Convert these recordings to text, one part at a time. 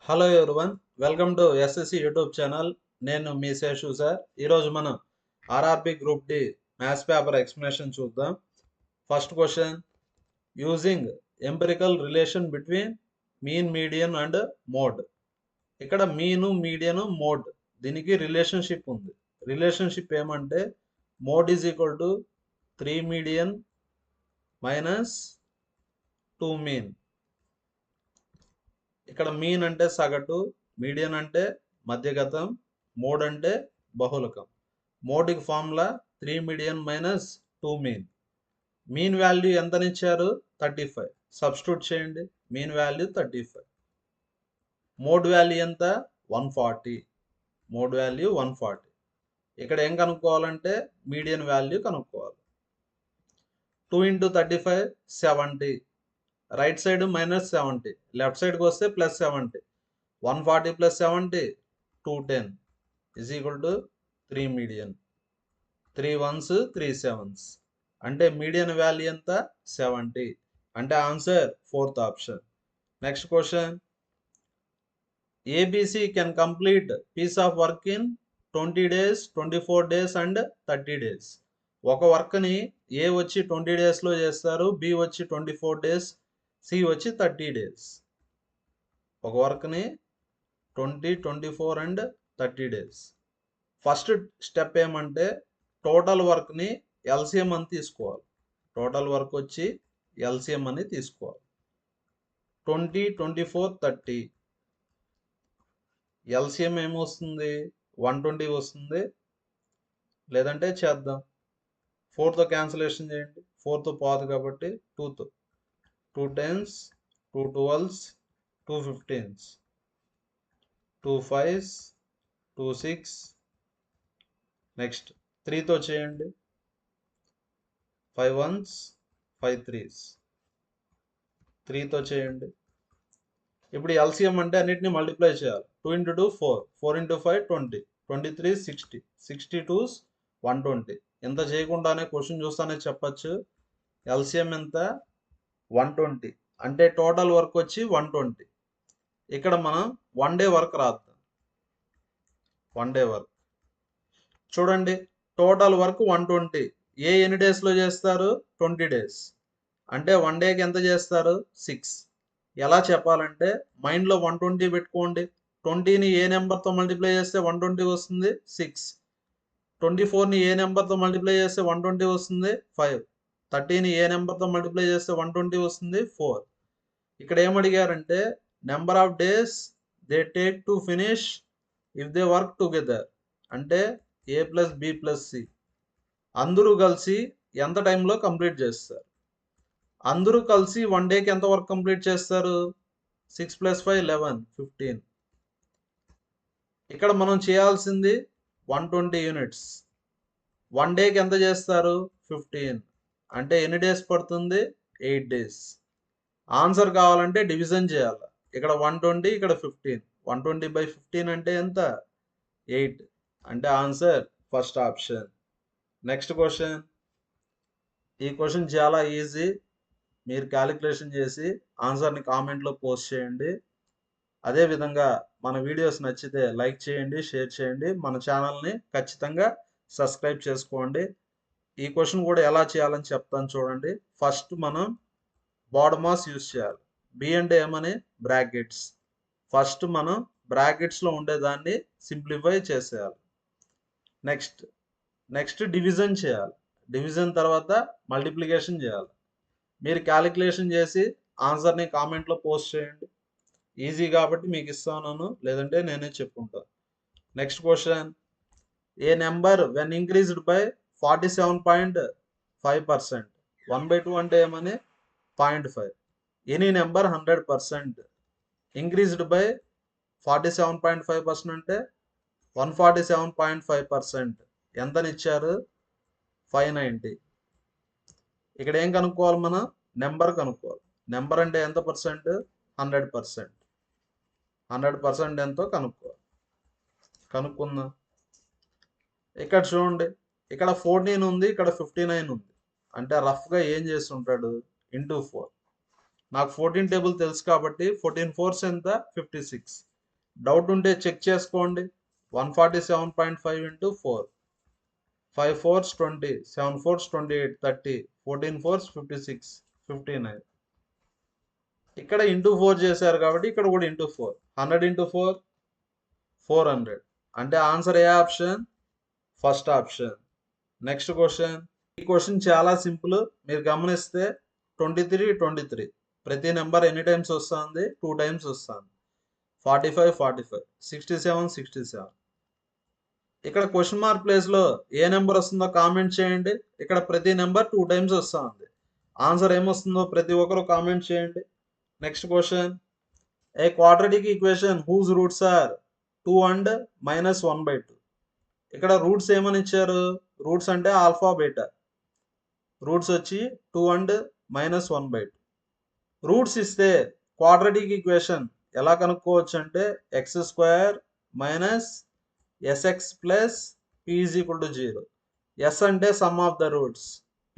Hello everyone, welcome to SSC YouTube channel. నేను మీ Seshu sir. ఈరోజు మనం RRB group D maths paper explanation చూద్దాం. First question, using empirical relation between mean, median and mode. ఇక్కడ mean, median, mode దీనికి relationship ఉంది. Relationship ఏమంటే mode is equal to 3 median minus 2 mean. ఇక్కడ మీన్ అంటే సగటు, మీడియన్ అంటే మధ్యగతం, మోడ్ అంటే బహుళకం. మోడ్కి formula 3 median minus 2 mean. Mean value ఎంతనిచ్చారు? 35. సబ్స్టిట్యూట్ చేయండి. Mean value 35. మోడ్ వాల్యూ ఎంత? 140. Mode value 140. ఇక్కడ ఏం కనుక్కోవాలంటే మీడియన్ వాల్యూ కనుక్కోవాలి. 2 into 35 70. రైట్ సైడ్ -70, లెఫ్ట్ సైడ్కి వస్తే +70. 140 + 70 210 is equal to 3 median. 3 1s 3 7s అంటే మీడియన్ వాల్యూ ఎంత? 70. అంటే answer 4th option. Next question, ABC can complete piece of work in 20 days, 24 days and 30 days. ఒక వర్క్ని ఏ వచ్చి 20 daysలో చేస్తారు, బి వచ్చి 24 days, సి వచ్చి 30 days. ఒక వర్క్ని 20, 24 అండ్ 30 days. ఫస్ట్ స్టెప్ ఏమంటే టోటల్ వర్క్ని ఎల్సిఎం అని తీసుకోవాలి. టోటల్ వర్క్ వచ్చి ఎల్సిఎం అని తీసుకోవాలి. 20, 24, 30 ఎల్సిఎం ఏమొస్తుంది? 120 వస్తుంది. లేదంటే చేద్దాం, 4తో క్యాన్సిలేషన్ చేయండి. 4తో పోదు కాబట్టి 2తో. 2 10s, 2 12s, 2 15s, 2 5s, 2 6. Next 3తో చేయండి. 5 1s, 5 3s. 3తో చేయండి. ఇప్పుడు ఎల్సిఎం అంటే అన్నిటిని మల్టిప్లై చేయాలి. 2 into 2 4, 4 into 5 20, 23 60, 62s 120. ఎంత చేయకుండానే క్వశ్చన్ చూస్తానే చెప్పచ్చు ఎల్సిఎం ఎంత? 120. అంటే టోటల్ వర్క్ వచ్చి 120. ఇక్కడ మనం 1 day వర్క్ రాద్దాం. 1 day వర్క్ చూడండి. Total work 120. ఎన్ని డేస్లో చేస్తారు? 20 days. అంటే 1 dayకి ఎంత చేస్తారు? 6. ఎలా చెప్పాలంటే మైండ్లో 120 పెట్టుకోండి. 20ని ఏ నెంబర్తో మల్టిప్లై చేస్తే 120 వస్తుంది? 6. 24ని ఏ నెంబర్తో మల్టిప్లై చేస్తే 120 వస్తుంది? 5. 30ని ఏ నెంబర్తో మల్టిప్లై చేస్తే 120 వస్తుంది? 4. ఇక్కడ ఏమడిగారంటే number of days they take to finish if they work together. అంటే A plus B plus C అందరూ కలిసి ఎంత టైంలో కంప్లీట్ చేస్తారు? అందరూ కలిసి 1 dayకి ఎంత వర్క్ కంప్లీట్ చేస్తారు? 6 + 5 11, 15. ఇక్కడ మనం చేయాల్సింది 120 యూనిట్స్. 1 dayకి ఎంత చేస్తారు? 15. అంటే ఎన్ని డేస్ పడుతుంది? 8 days. ఆన్సర్ కావాలంటే డివిజన్ చేయాలి. ఇక్కడ 120, ఇక్కడ 15. 120/15 అంటే ఎంత? 8. అంటే answer first option. Next question, ఈ క్వశ్చన్ చాలా ఈజీ. మీరు క్యాలిక్యులేషన్ చేసి ఆన్సర్ని కామెంట్లో పోస్ట్ చేయండి. అదేవిధంగా మన వీడియోస్ నచ్చితే లైక్ చేయండి, షేర్ చేయండి. మన ఛానల్ని ఖచ్చితంగా సబ్స్క్రైబ్ చేసుకోండి. ఈ క్వశ్చన్ కూడా ఎలా చేయాలని చెప్తాను చూడండి. ఫస్ట్ మనం బాడమాస్ యూజ్ చేయాలి. బి అంటే ఏమని? బ్రాకెట్స్. ఫస్ట్ మనం బ్రాకెట్స్లో ఉండేదాన్ని సింప్లిఫై చేసేయాలి. నెక్స్ట్ డివిజన్ చేయాలి. డివిజన్ తర్వాత మల్టిప్లికేషన్ చేయాలి. మీరు క్యాలిక్యులేషన్ చేసి ఆన్సర్ని కామెంట్లో పోస్ట్ చేయండి. ఈజీ కాబట్టి మీకు ఇస్తాను, లేదంటే నేనే చెప్పుకుంటాను. Next question, A number when increased by 47.5%. 1/2 అంటే ఏమని? 0.5. ఎనీ నెంబర్ 100% ఇంక్రీజ్డ్ బై 47.5% అంటే 147.5%. ఎంతనిచ్చారు? 590. ఇక్కడ ఏం కనుక్కోవాలి? మనం నెంబర్ కనుక్కోవాలి. నెంబర్ అంటే ఎంత పర్సెంట్? 100%. 100% ఎంతో కనుక్కోవాలి. కనుక్కుందాం. ఇక్కడ చూడండి, ఇక్కడ 14 ఉంది, ఇక్కడ 59 ఉంది. అంటే రఫ్గా ఏం చేసి ఉంటాడు? ఇంటూ 4. నాకు 14 టేబుల్ తెలుసు కాబట్టి 14 4s ఎంత? 56. డౌట్ ఉంటే చెక్ చేసుకోండి. 147.5 ఇంటూ 4, 5 4s 20, 7 4s 28, 30, 14 4s 56, 59. ఇక్కడ ఇంటూ 4 చేశారు కాబట్టి ఇక్కడ కూడా ఇంటూ 4, 100 ఇంటూ 4 400. అంటే ఆన్సర్ ఏ option? First option. Next question. ఈ క్వశ్చన్ చాలా సింపుల్. మీరు గమనిస్తే 23 ప్రతి నెంబర్ ఎన్ని టైమ్స్ వస్తుంది? 2 టైమ్స్ వస్తుంది. 45 45, 67 67. ఇక్కడ క్వశ్చన్ మార్క్ ప్లేస్ లో ఏ నెంబర్ వస్తుందో కామెంట్ చేయండి. ఇక్కడ ప్రతి నెంబర్ 2 టైమ్స్ వస్తుంది. ఆన్సర్ ఏమొస్తుందో ప్రతి ఒక్కరు కామెంట్ చేయండి. Next question. A quadratic equation whose roots are 2 and -1/2. ఇక్కడ రూట్స్ ఏమని ఇచ్చారు? రూట్స్ అంటే ఆల్ఫా బీటా. రూట్స్ వచ్చి 2 అండ్ -1/2. రూట్స్ ఇస్తే క్వాడ్రాటిక్ ఈక్వేషన్ ఎలా కనుక్కోవచ్చు అంటే x² - sx plus p = 0. s అంటే some of the roots,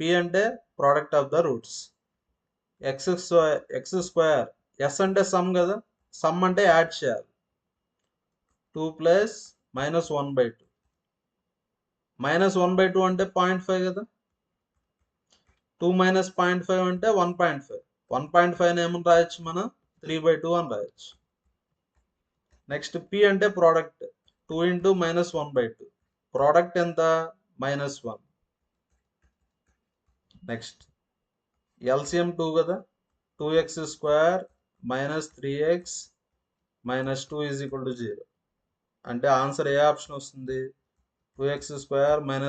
p అంటే product of the roots. x² s అంటే సమ్ కదా, సమ్ అంటే యాడ్ చేయాలి. 2 ప్లస్ -1/2. -1/2 అంటే 0.5 కదా. 2 - 0.5 అంటే 1.5. 1.5 ఏమని రాయొచ్చు మనం? 3/2 అని రాయొచ్చు. నెక్స్ట్ p అంటే ప్రోడక్ట్. 2 ఇంటూ -1/2. ప్రోడక్ట్ ఎంత? -1. నెక్స్ట్ LCM 2 కదా. 2x² - 3x - 2 = 0. అంటే ఆన్సర్ ఏ ఆప్షన్ వస్తుంది? 2x²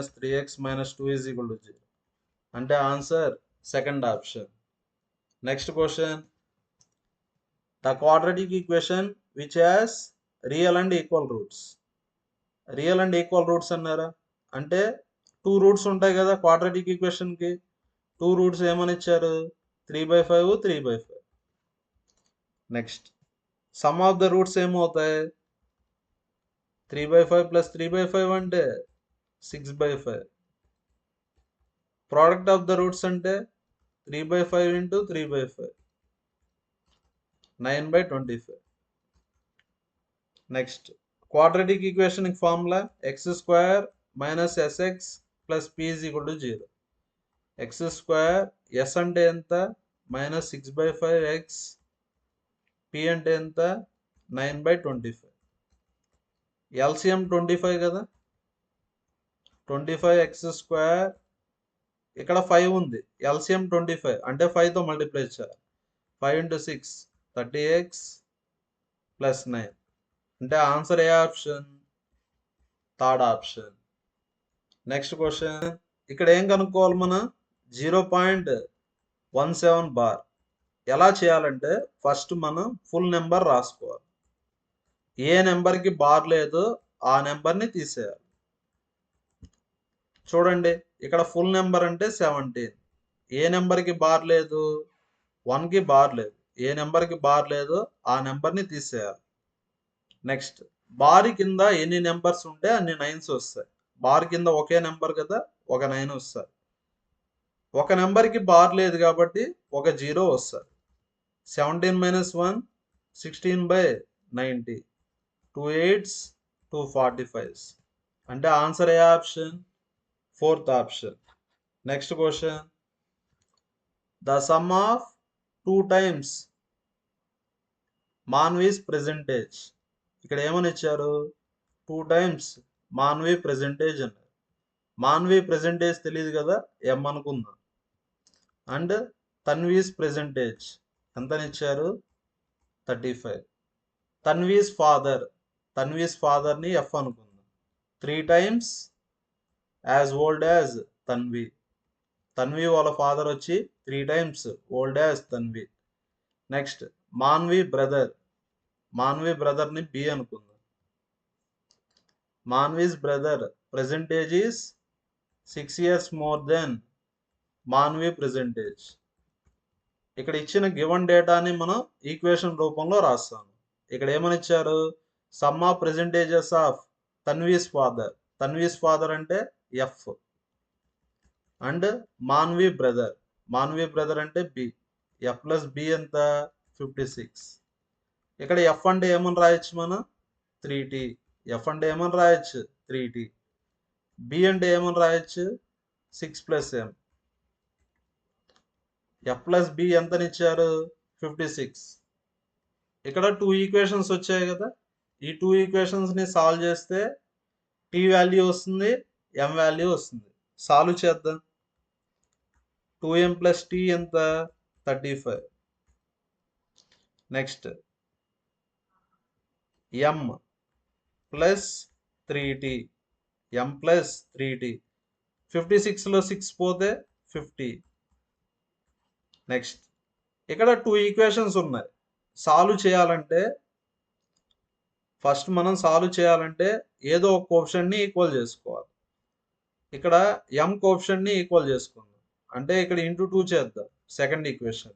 - 3x - 2 = 0. అంటే answer second option. Next question. The quadratic equation which has real and equal roots. Real and equal roots అన్నారా? అంటే 2 roots ఉంటాయి కదా క్వాడ్రాటిక్ ఈక్వేషన్ కి. 2 రూట్స్ ఏమని ఇచ్చారు? 3/5 3/5. Next some of the roots ఏమవుతాయి? 3/5 ప్లస్ 3/5 అంటే 6/5. ప్రోడక్ట్ ఆఫ్ ద రూట్స్ అంటే 3/5 into 3/5, 9/25. Next quadratic equation formula x² - sx plus p = 0. x², s అంటే ఎంత? -6/5x, p అంటే ఎంత? 9/25. LCM 25 కదా. 25x², ఇక్కడ 5 ఉంది. LCM 25 అంటే 5తో మల్టిప్లై చేయాలి. 5 ఇంటూ 6 30x ప్లస్ 9. అంటే ఆన్సర్ ఏ option? Third option. Next question. ఇక్కడ ఏం కనుక్కోవాలి మనం? 0.17 బార్. ఎలా చేయాలంటే ఫస్ట్ మనం ఫుల్ నెంబర్ రాసుకోవాలి. ఏ నెంబర్కి బార్ లేదో ఆ నెంబర్ని తీసేయాలి. చూడండి ఇక్కడ ఫుల్ నెంబర్ అంటే 17. ఏ నెంబర్కి బార్ లేదు? 1కి బార్ లేదు. ఏ నెంబర్కి బార్ లేదో ఆ నెంబర్ని తీసేయాలి. నెక్స్ట్ బార్ కింద ఎన్ని నెంబర్స్ ఉంటే అన్ని 9s వస్తాయి. బార్ కింద ఒకే నెంబర్ కదా, ఒక 9 వస్తుంది. ఒక నెంబర్కి బార్ లేదు కాబట్టి ఒక 0 వస్తుంది. 17 - 1 16/90, 2 8s 2 45s. అంటే ఆన్సర్ ఏ option? Fourth option. Next question. The sum of 2 times Manvi's present age. ఇక్కడ ఏమని ఇచ్చారు? 2 టైమ్స్ మాన్వి ప్రెజెంటేజ్ అన్నారు. మాన్వి ప్రెజెంటేజ్ తెలియదు కదా, m అనుకుందాం. అండ్ తన్వీస్ ప్రెజెంటేజ్ ఎంతని ఇచ్చారు? 35. తన్వీస్ ఫాదర్ని f అనుకుందాం. 3 times as old as Tanvi. Tanvi వాళ్ళ ఫాదర్ వచ్చి 3 times old as Tanvi. Next Manvi బ్రదర్ని b అనుకుందాం. Manvi's brother present age is 6 years more than Manvi present age. ఇక్కడ ఇచ్చిన గివెన్ డేటాని మనం ఈక్వేషన్ రూపంలో రాస్తాము. ఇక్కడ ఏమని ఇచ్చారు? Sum of present ages of Tanvi's father అంటే f. అండ్ మాన్వి బ్రదర్ అంటే b. f ప్లస్ b ఎంత? 56. ఇక్కడ f అంటే ఏమని రాయొచ్చు మనం? 3t. ఎఫ్ అంటే ఏమని రాయొచ్చు 3t. బి అంటే ఏమని రాయొచ్చు 6 plus M. F plus B ఎంతనిచ్చారు 56. ఇక్కడ 2 ఈక్వేషన్స్ వచ్చాయి కదా, ఈ 2 ఈక్వేషన్స్ని సాల్వ్ చేస్తే టీ వాల్యూ వస్తుంది, ఎం వాల్యూ వస్తుంది. సాల్వ్ చేద్దాం. 2m ప్లస్ టీ ఎంత 35. నెక్స్ట్ ఎం ప్లస్ 3t, ఎం ప్లస్ 3t. 56లో 6 పోతే 50. నెక్స్ట్ ఇక్కడ 2 ఈక్వేషన్స్ ఉన్నాయి. సాల్వ్ చేయాలంటే ఫస్ట్ మనం సాల్వ్ చేయాలంటే ఏదో ఒక కోఎఫిషియెంట్ని ఈక్వల్ చేసుకోవాలి. ఇక్కడ ఎం కోఎఫిషియెంట్ని ఈక్వల్ చేసుకుందాం. అంటే ఇక్కడ ఇంటూ 2 చేద్దాం. Second equation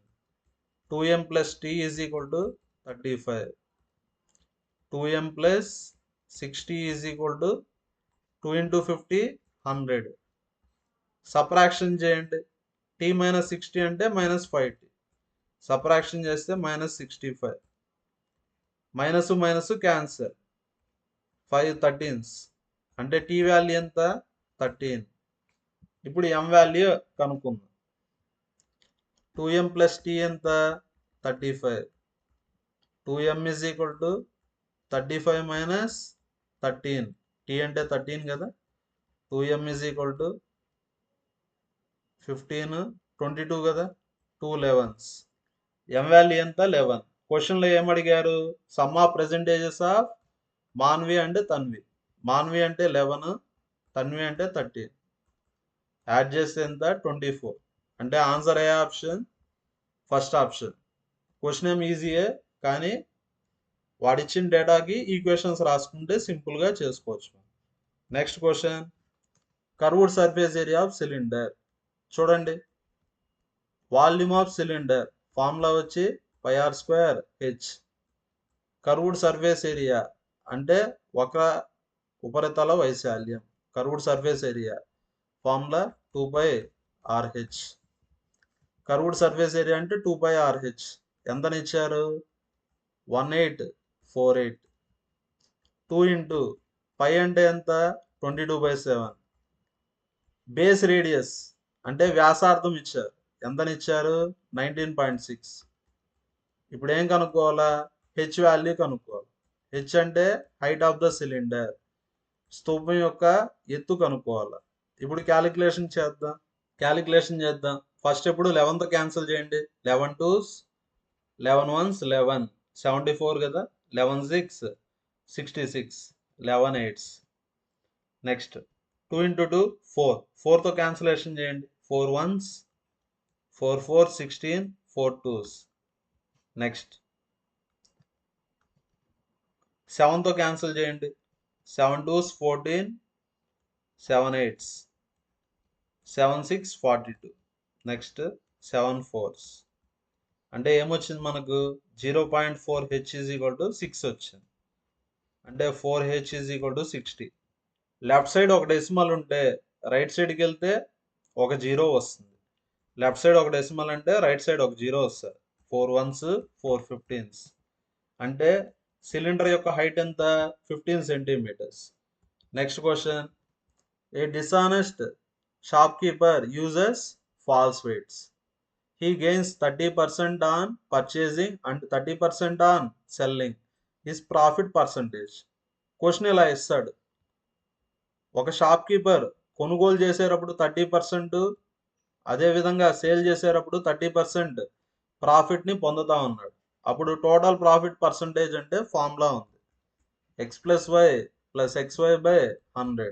2m plus T is equal to 35. 2m plus 60 is equal to 2 into 50 100. Subtraction చేయండి. టీ మైనస్ 60 అంటే మైనస్ 5t. సబ్ట్రాక్షన్ చేస్తే minus 65. Minus minus cancel. 5 13s అంటే టీ వాల్యూ ఎంత 13. ఇప్పుడు ఎం వాల్యూ కనుక్కుందాం. 2m ప్లస్ టీ ఎంత 35. 2m is equal to 35 minus 13. T అంటే 13 కదా. 2m ఈజ్ ఈక్వల్ టు 15 22 కదా. 2 11s. ఎం వాల్యూ ఎంత 11. క్వశ్చన్లో ఏమడిగారు sum of percentages of Manvi and Tanvi. Manvi అంటే 11, తన్వి అంటే 13. యాడ్ చేస్తే ఎంత 24. అంటే ఆన్సర్ ఏ ఆప్షన్ ఫస్ట్ ఆప్షన్. క్వశ్చన్ ఏం ఈజీయే కానీ వాడిచ్చిన డేటాకి ఈక్వేషన్స్ రాసుకుంటే సింపుల్గా చేసుకోవచ్చు. Next question curved surface area of cylinder. చూడండి వాల్యూమ్ ఆఫ్ సిలిండర్ ఫార్ములా వచ్చి πr²h. కర్వ్డ్ సర్ఫేస్ ఏరియా అంటే వక్ర ఉపరితల వైశాల్యం. Curved surface area formula 2πrh. Curved surface area అంటే 2πrh. ఎంతనిచ్చారు 1848. 2 ఇంటూ పై అంటే ఎంత 22/7. బేస్ రేడియస్ అంటే వ్యాసార్థం ఇచ్చారు. ఎంతనిచ్చారు 19.6. ఇప్పుడు ఏం కనుక్కోవాలా హెచ్ వాల్యూ కనుక్కోవాలి. హెచ్ అంటే హైట్ ఆఫ్ ద సిలిండర్, స్తూపం యొక్క ఎత్తు కనుక్కోవాలి. ఇప్పుడు క్యాలిక్యులేషన్ చేద్దాం. ఫస్ట్ ఇప్పుడు 11తో క్యాన్సిల్ చేయండి. 11 2s 11 1s 11 74 కదా. 11 6 66 11 8s. Next 2 into 2 4. 4తో క్యాన్సిలేషన్ చేయండి. 4 1s 4 4 16 4 2s. నెక్స్ట్ 7తో క్యాన్సిల్ చేయండి. 7 2s 14 7 8s 7 6 42. నెక్స్ట్ 7 4s అంటే ఏమొచ్చింది మనకు 0.4h ఈజ్ ఈక్వల్ టు 6 వచ్చింది. అంటే 4h is equal to 60. Left side ఒక డెసిమల్ ఉంటే రైట్ సైడ్కి వెళ్తే ఒక 0 వస్తుంది. లెఫ్ట్ సైడ్ ఒక డెసిమల్ అంటే రైట్ సైడ్ ఒక 0 వస్తుంది. 4 1s 4 15s. అంటే సిలిండర్ యొక్క హైట్ ఎంత 15 centimetres. Next question a dishonest shopkeeper uses false weights. He gains 30% on purchasing and 30% on selling. His profit percentage. Question ఇలా ఇస్తాడు. ఒక షాప్ కీపర్ కొనుగోలు చేసేటప్పుడు 30%, అదేవిధంగా సేల్ చేసేటప్పుడు 30% ప్రాఫిట్ని పొందుతా ఉన్నాడు. అప్పుడు టోటల్ ప్రాఫిట్ పర్సంటేజ్ అంటే ఫార్ములా ఉంది x plus Y plus xy by 100.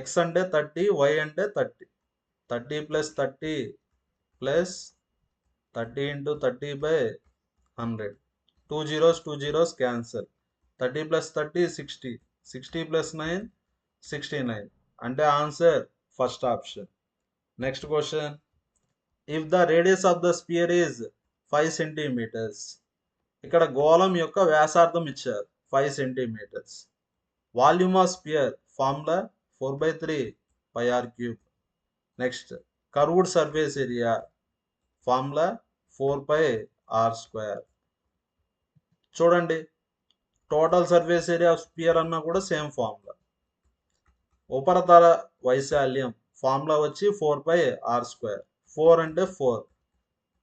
x అంటే 30, y అంటే 30. 30 plus 30 plus 30 into 30 by 100. 2 zeros cancel. 30 plus 30 60. 60 plus 9 69. అంటే answer first option. Next question if the radius of the sphere is 5 centimetres. ఇక్కడ గోళం యొక్క వ్యాసార్థం ఇచ్చారు 5 centimetres. Volume of sphere formula 4/3 πr³. Next curved surface area formula 4πr². చూడండి total surface area of sphere అన్నా కూడా same formula. ఉపరితల వైశాల్యం ఫార్ములా వచ్చి 4πr². 4 అంటే 4,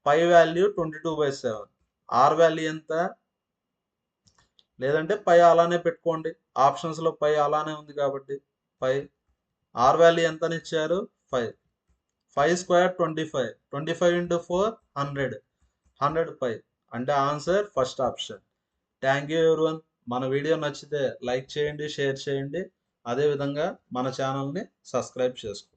పై వాల్యూ 22/7. ఆర్ వాల్యూ ఎంత? లేదంటే పై అలానే పెట్టుకోండి, ఆప్షన్స్లో పై అలానే ఉంది కాబట్టి పై. ఆర్ వాల్యూ ఎంత అని ఇచ్చారు? 5. 5² 25. 25 × 4 100. 100 పై అంటే answer first option. Thank you everyone. మన వీడియో నచ్చితే లైక్ చేయండి, షేర్ చేయండి, అదేవిధంగా మన ఛానల్ని సబ్స్క్రైబ్ చేసుకోండి.